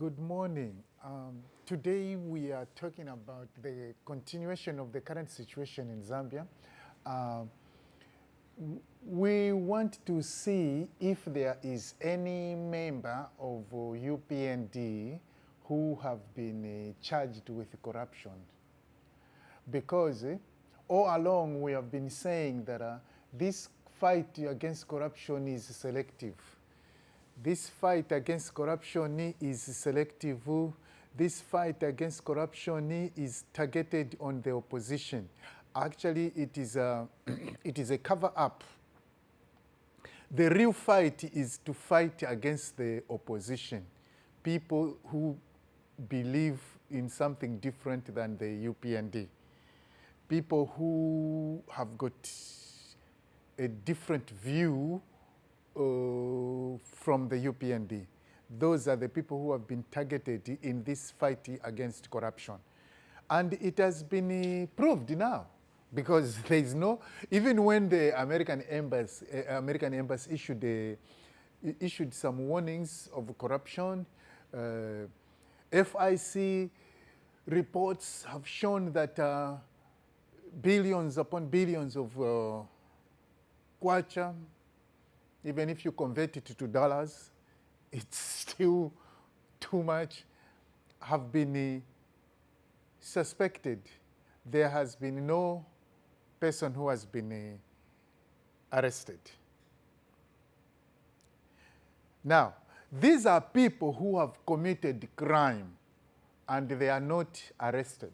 Good morning. Today we are talking about the continuation of the current situation in Zambia. We want to see if there is any member of UPND who have been charged with corruption. Because all along we have been saying that this fight against corruption is selective. This fight against corruption is selective. This fight against corruption is targeted on the opposition. Actually, it is a, it is a cover-up. The real fight is to fight against the opposition, people who believe in something different than the UPND, people who have got a different view from the UPND. Those are the people who have been targeted in this fight against corruption. And it has been proved now, because there is no, even when the American embassy issued some warnings of corruption, FIC reports have shown that billions upon billions of kwacha, even if you convert it to dollars, it's still too much, have been suspected. There has been no person who has been arrested. Now, these are people who have committed crime and they are not arrested.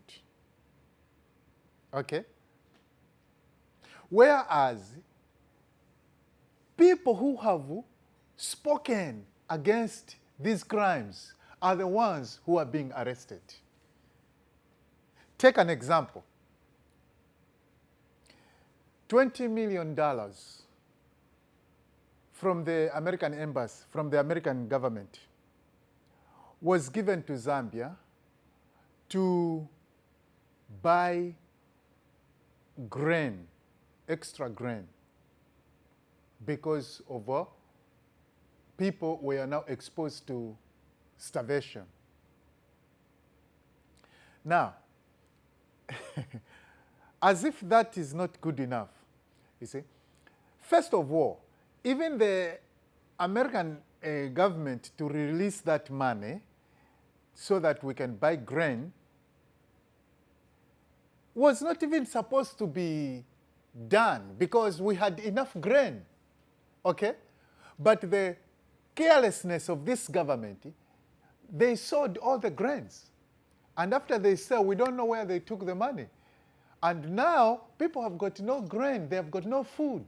Okay? Whereas people who have spoken against these crimes are the ones who are being arrested. Take an example. $20 million from the American embassy, from the American government, was given to Zambia to buy grain, extra grain, because of people were now exposed to starvation. Now, as if that is not good enough, you see, first of all, even the American government to release that money so that we can buy grain was not even supposed to be done because we had enough grain. Okay? But the carelessness of this government, they sold all the grains. And after they sell, we don't know where they took the money. And now, people have got no grain, they have got no food.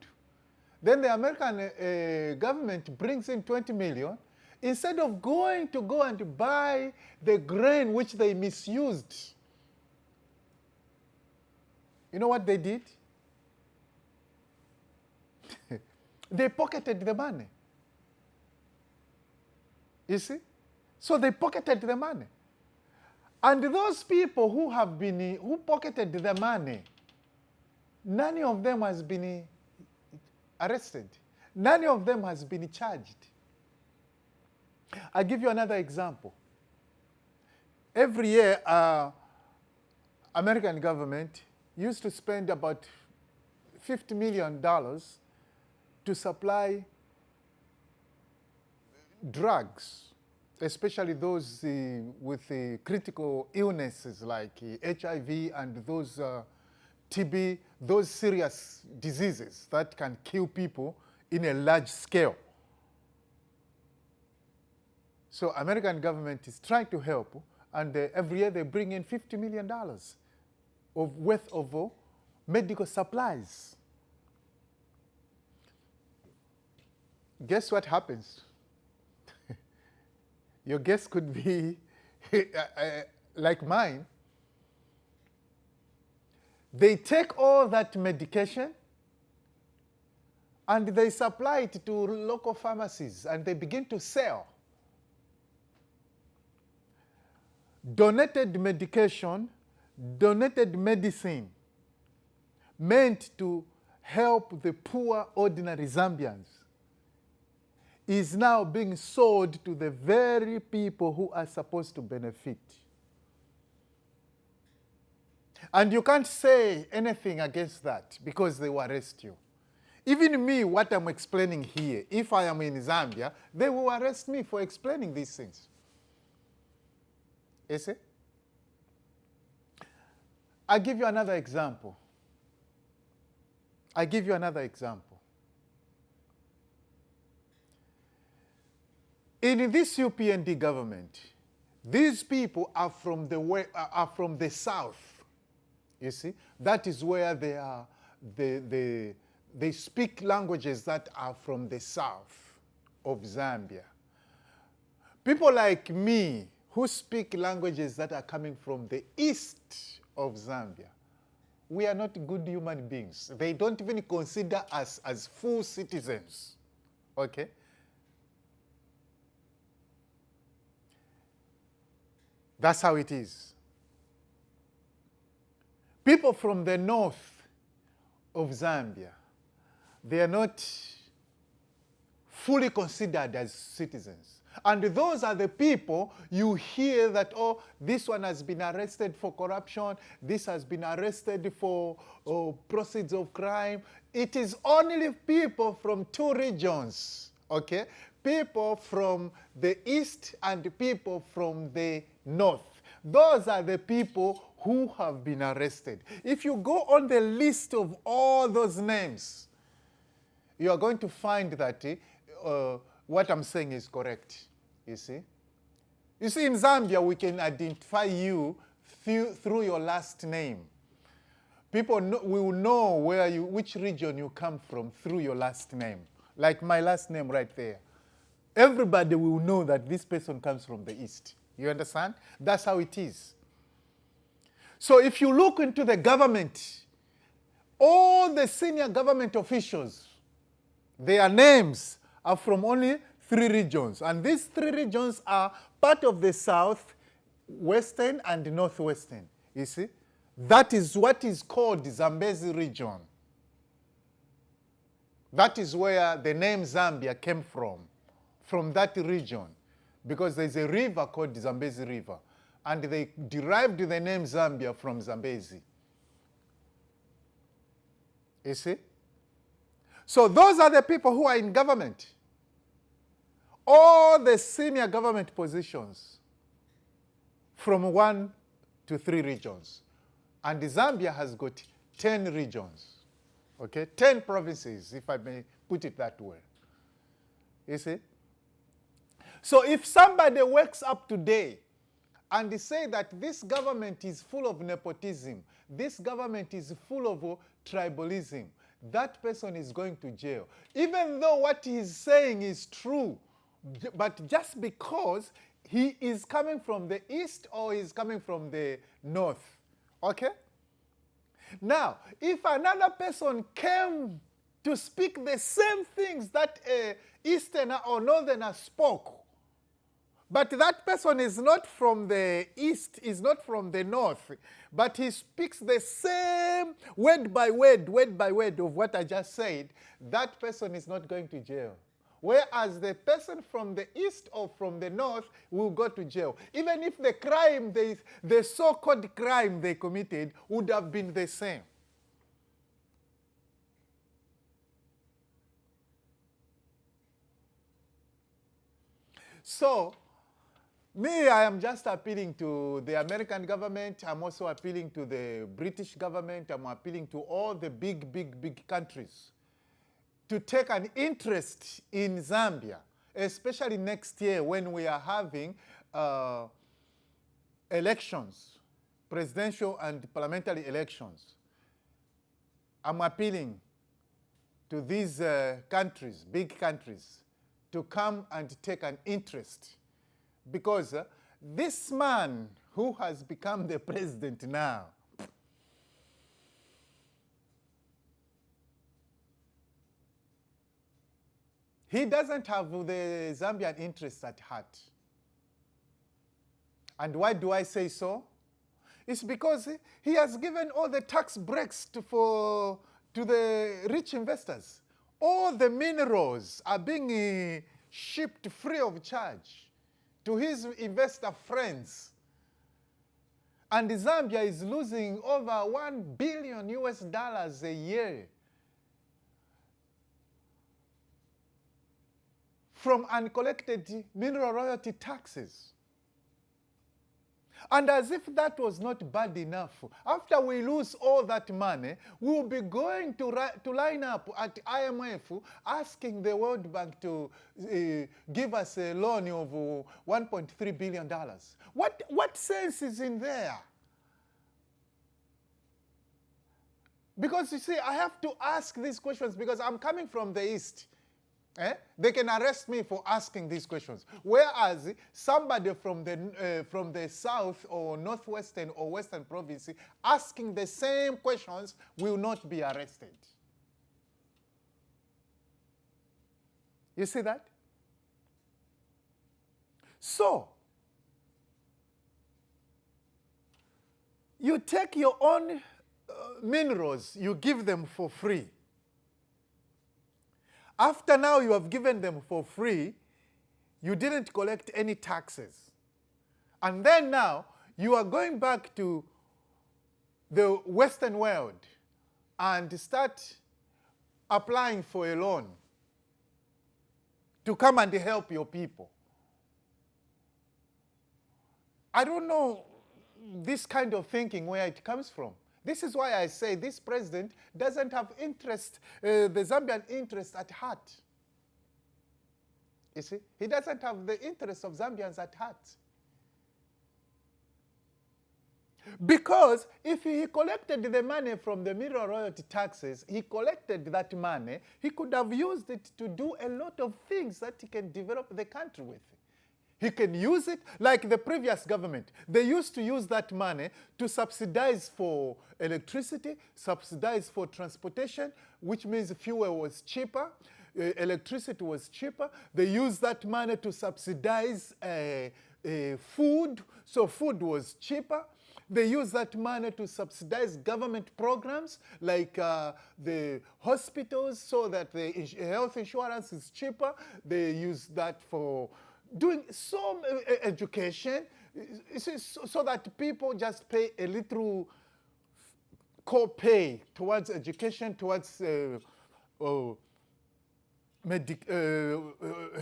Then the American government brings in 20 million. Instead of going to go and buy the grain which they misused, you know what they did? They pocketed the money. You see? So they pocketed the money. And those people who pocketed the money, none of them has been arrested. None of them has been charged. I'll give you another example. Every year, American government used to spend about $50 million to supply drugs, especially those with critical illnesses like HIV and those TB, those serious diseases that can kill people in a large scale. So American government is trying to help, and every year they bring in $50 million worth of medical supplies. Guess what happens? Your guess could be like mine. They take all that medication and they supply it to local pharmacies and they begin to sell. Donated medication, donated medicine meant to help the poor, ordinary Zambians is now being sold to the very people who are supposed to benefit. And you can't say anything against that because they will arrest you. Even me, what I'm explaining here, if I am in Zambia, they will arrest me for explaining these things. You see? I'll give you another example. In this UPND government, these people are from the south. You see, that is where they are. They speak languages that are from the south of Zambia. People like me who speak languages that are coming from the east of Zambia, we are not good human beings. They don't even consider us as full citizens. Okay? That's how it is. People from the north of Zambia, they are not fully considered as citizens. And those are the people you hear that, oh, this one has been arrested for corruption, this has been arrested for proceeds of crime. It is only people from two regions, okay? People from the east and people from the north. Those are the people who have been arrested. If you go on the list of all those names, you are going to find that what I'm saying is correct, you see. You see, in Zambia, we can identify you through your last name. People will know which region you come from through your last name. Like my last name right there. Everybody will know that this person comes from the east. You understand? That's how it is. So if you look into the government, all the senior government officials, their names are from only 3 regions. And these 3 regions are part of the south, western, and northwestern. You see? That is what is called the Zambezi region. That is where the name Zambia came from that region. Because there's a river called the Zambezi River. And they derived the name Zambia from Zambezi. You see? So those are the people who are in government. All the senior government positions from 1 to 3 regions. And Zambia has got 10 regions. Okay? 10 provinces, if I may put it that way. You see? So if somebody wakes up today and they say that this government is full of nepotism, this government is full of tribalism, that person is going to jail. Even though what he's saying is true, but just because he is coming from the east or is coming from the north. Okay? Now, if another person came to speak the same things that a easterner or northerner spoke, but that person is not from the east, is not from the north, but he speaks the same word by word of what I just said, that person is not going to jail. Whereas the person from the east or from the north will go to jail. Even if the crime, the so-called crime they committed would have been the same. So, me, I am just appealing to the American government. I'm also appealing to the British government. I'm appealing to all the big countries to take an interest in Zambia, especially next year when we are having elections, presidential and parliamentary elections. I'm appealing to these countries, big countries, to come and take an interest. Because this man who has become the president now, he doesn't have the Zambian interests at heart. And why do I say so? It's because he has given all the tax breaks to the rich investors. All the minerals are being shipped free of charge to his investor friends. And Zambia is losing over $1 billion a year from uncollected mineral royalty taxes. And as if that was not bad enough, after we lose all that money, we'll be going to line up at IMF asking the World Bank to give us a loan of $1.3 billion. What sense is in there? Because you see, I have to ask these questions because I'm coming from the East. They can arrest me for asking these questions. Whereas somebody from the South or Northwestern or Western province asking the same questions will not be arrested. You see that? So, you take your own minerals, you give them for free. After now you have given them for free, you didn't collect any taxes. And then now you are going back to the Western world and start applying for a loan to come and help your people. I don't know this kind of thinking where it comes from. This is why I say this president doesn't have interest, the Zambian interest at heart. You see, he doesn't have the interest of Zambians at heart. Because if he collected the money from the mineral royalty taxes, he collected that money, he could have used it to do a lot of things that he can develop the country with. He can use it like the previous government. They used to use that money to subsidize for electricity, subsidize for transportation, which means fuel was cheaper, electricity was cheaper. They used that money to subsidize food, so food was cheaper. They use that money to subsidize government programs like the hospitals so that the health insurance is cheaper. They use that for doing some education so that people just pay a little co-pay towards education, towards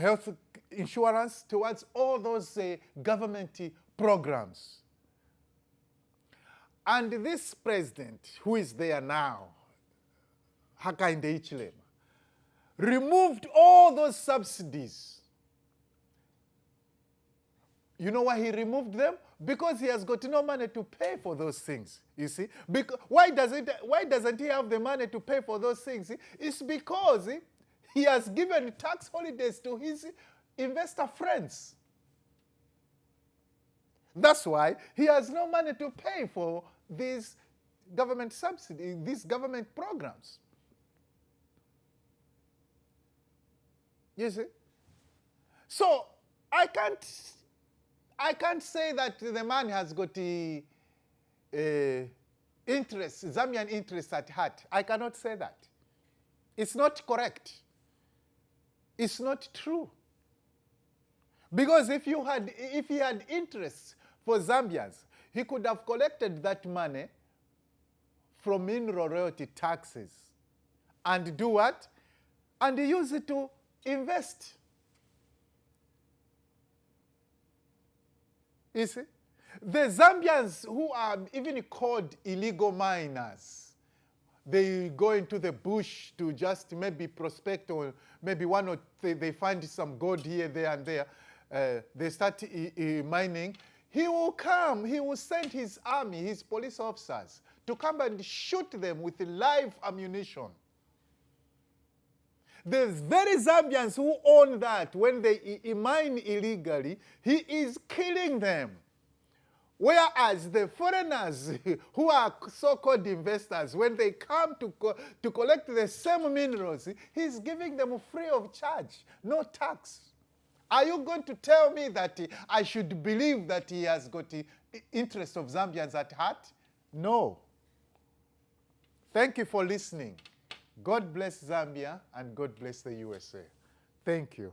health insurance, towards all those government programs. And this president, who is there now, Hakainde Hichilema, removed all those subsidies. You know why he removed them? Because he has got no money to pay for those things, you see. Why doesn't he have the money to pay for those things? It's because he has given tax holidays to his investor friends. That's why he has no money to pay for these government subsidies, these government programs. You see? So I can't say that the man has got the Zambian interest at heart. I cannot say that. It's not correct. It's not true. Because if he had interests for Zambians, he could have collected that money from mineral royalty taxes and do what? And use it to invest. You see? The Zambians who are even called illegal miners, they go into the bush to just maybe prospect, or maybe they find some gold here, there, and there. They start mining. He will come, he will send his army, his police officers, to come and shoot them with live ammunition. The very Zambians who own that, when they mine illegally, he is killing them. Whereas the foreigners who are so-called investors, when they come to collect the same minerals, he's giving them free of charge, no tax. Are you going to tell me that I should believe that he has got the interest of Zambians at heart? No. Thank you for listening. God bless Zambia and God bless the USA. Thank you.